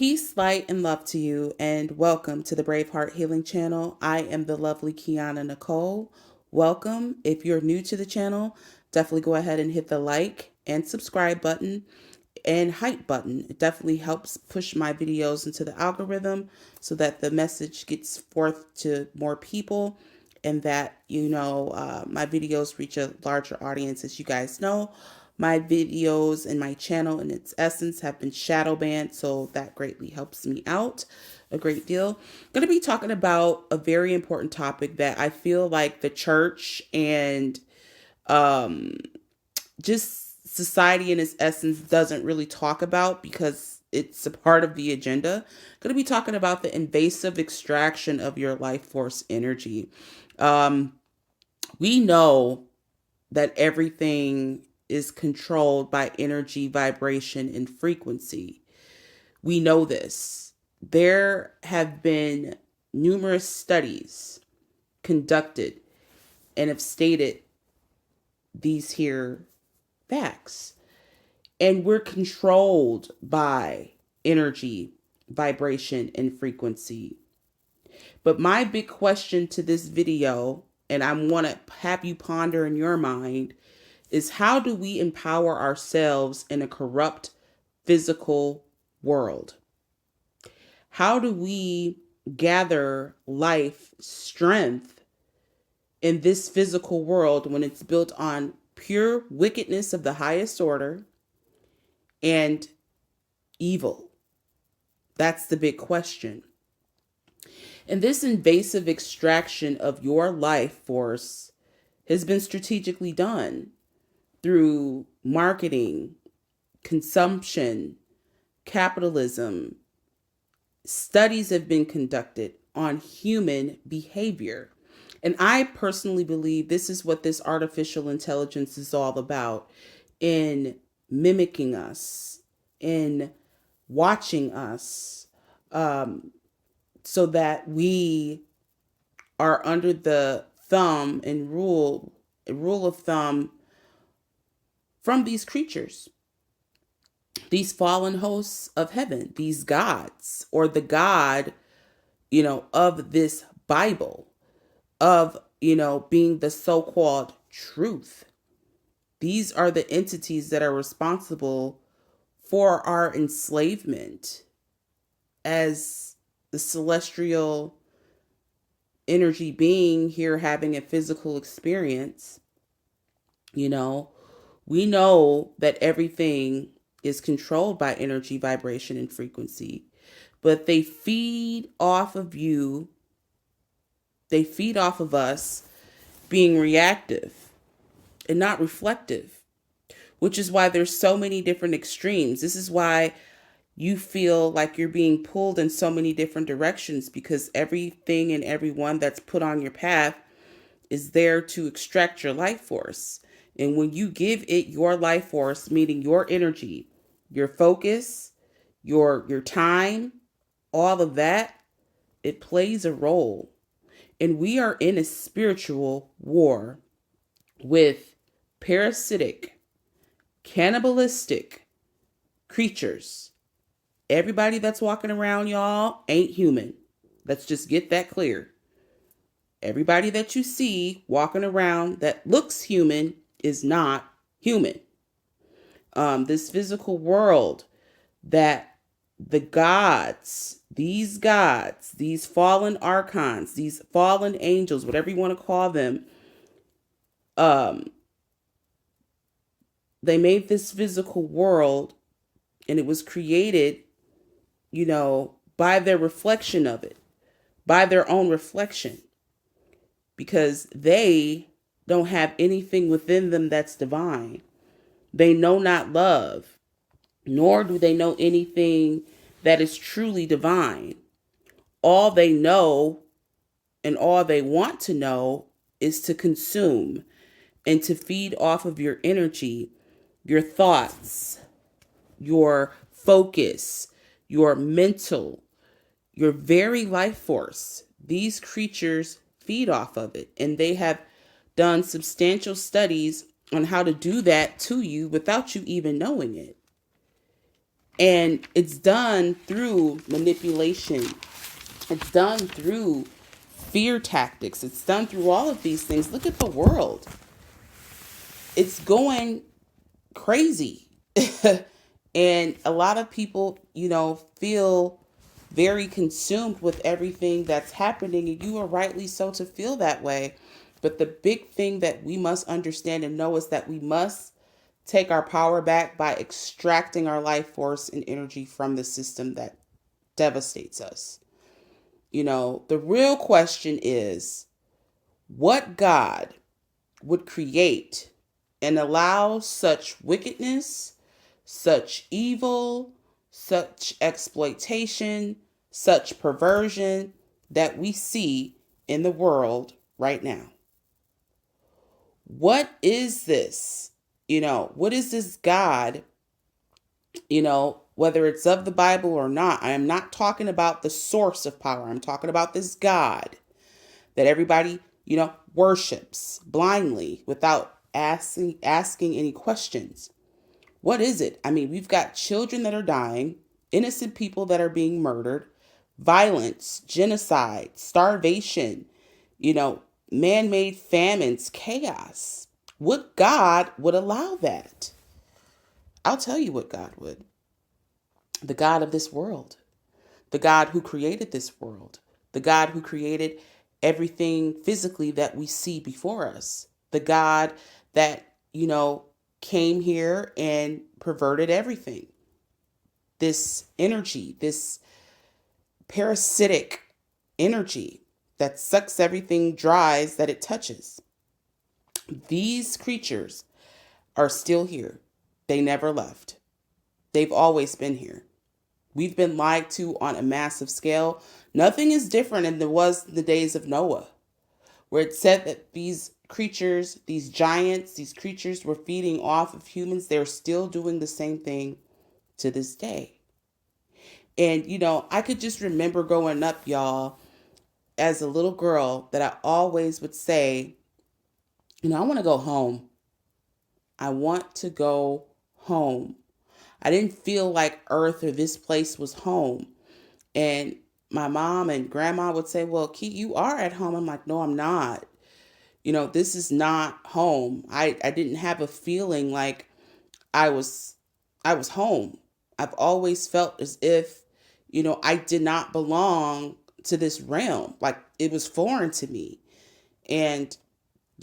Peace, light, and love to you, and welcome to the Braveheart Healing Channel. I am the lovely Kiana Nicole. Welcome. If you're new to the channel, definitely go ahead and hit the like and subscribe button and hype button. It definitely helps push my videos into the algorithm so that the message gets forth to more people and that, my videos reach a larger audience. As you guys know, my videos and my channel in its essence have been shadow banned, so that greatly helps me out a great deal. I'm going to be talking about a very important topic that I feel like the church and just society in its essence doesn't really talk about because it's a part of the agenda. I'm going to be talking about the invasive extraction of your life force energy. We know that everything is controlled by energy, vibration, and frequency. We know this. There have been numerous studies conducted and have stated these here facts. And we're controlled by energy, vibration, and frequency. But my big question to this video, and I want to have you ponder in your mind, is how do we empower ourselves in a corrupt physical world? How do we gather life, strength in this physical world when it's built on pure wickedness of the highest order and evil? That's the big question. And this invasive extraction of your life force has been strategically done through marketing, consumption, capitalism. Studies have been conducted on human behavior. And I personally believe this is what this artificial intelligence is all about, in mimicking us, in watching us, so that we are under the thumb and rule of thumb from these creatures, these fallen hosts of heaven, these gods, or the God, of this Bible, of, being the so-called truth. These are the entities that are responsible for our enslavement as the celestial energy being here having a physical experience. We know that everything is controlled by energy, vibration, and frequency, but they feed off of you. They feed off of us being reactive and not reflective, which is why there's so many different extremes. This is why you feel like you're being pulled in so many different directions, because everything and everyone that's put on your path is there to extract your life force. And when you give it your life force, meaning your energy, your focus, your time, all of that, it plays a role. And we are in a spiritual war with parasitic, cannibalistic creatures. Everybody that's walking around, y'all, ain't human. Let's just get that clear. Everybody that you see walking around that looks human is not human. This physical world that the gods, these fallen archons, these fallen angels, whatever you want to call them, they made this physical world, and it was created, by their reflection of it, by their own reflection, because they don't have anything within them that's divine. They know not love, nor do they know anything that is truly divine. All they know and all they want to know is to consume and to feed off of your energy, your thoughts, your focus, your mental, your very life force. These creatures feed off of it, and they have done substantial studies on how to do that to you without you even knowing it. And it's done through manipulation, it's done through fear tactics, it's done through all of these things. Look at the world, it's going crazy. And a lot of people, feel very consumed with everything that's happening, and you are rightly so to feel that way. But the big thing that we must understand and know is that we must take our power back by extracting our life force and energy from the system that devastates us. The real question is, what God would create and allow such wickedness, such evil, such exploitation, such perversion that we see in the world right now? What is this? What is this God? Whether it's of the Bible or not, I am not talking about the source of power. I'm talking about this God that everybody, worships blindly without asking any questions. What is it? I mean, we've got children that are dying, innocent people that are being murdered, violence, genocide, starvation, man-made famines, chaos. What God would allow that? I'll tell you what God would. The God of this world, the God who created this world, the God who created everything physically that we see before us, the God that, came here and perverted everything. This energy, this parasitic energy that sucks everything dry that it touches. These creatures are still here. They never left. They've always been here. We've been lied to on a massive scale. Nothing is different than there was in the days of Noah, where it said that these creatures, these giants, these creatures were feeding off of humans. They're still doing the same thing to this day. And, I could just remember growing up, y'all, as a little girl, that I always would say, I want to go home. I want to go home. I didn't feel like Earth or this place was home. And my mom and grandma would say, well, Key, you are at home. I'm like, no, I'm not. This is not home. I didn't have a feeling like I was home. I've always felt as if, I did not belong to this realm. Like it was foreign to me. And,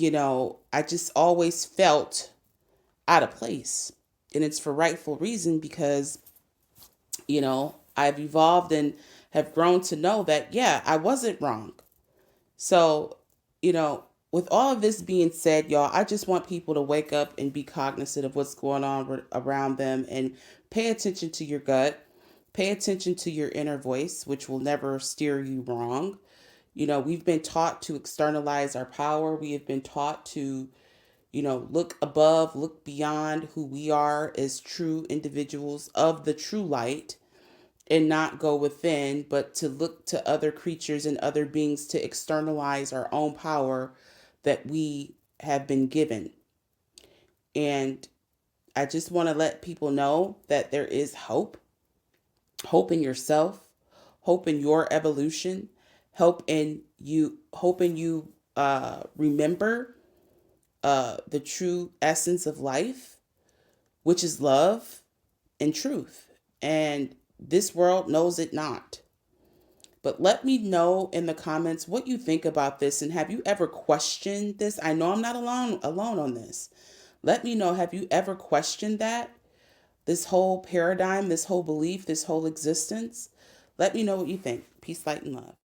I just always felt out of place. And it's for rightful reason because, I've evolved and have grown to know that, yeah, I wasn't wrong. So, with all of this being said, y'all, I just want people to wake up and be cognizant of what's going on around them and pay attention to your gut. Pay attention to your inner voice, which will never steer you wrong. We've been taught to externalize our power. We have been taught to, look above, look beyond who we are as true individuals of the true light and not go within, but to look to other creatures and other beings to externalize our own power that we have been given. And I just want to let people know that there is hope in yourself, hope in your evolution, hope in you remember the true essence of life, which is love and truth. And this world knows it not. But let me know in the comments what you think about this, and have you ever questioned this? I know I'm not alone on this. Let me know, have you ever questioned that? This whole paradigm, this whole belief, this whole existence? Let me know what you think. Peace, light, and love.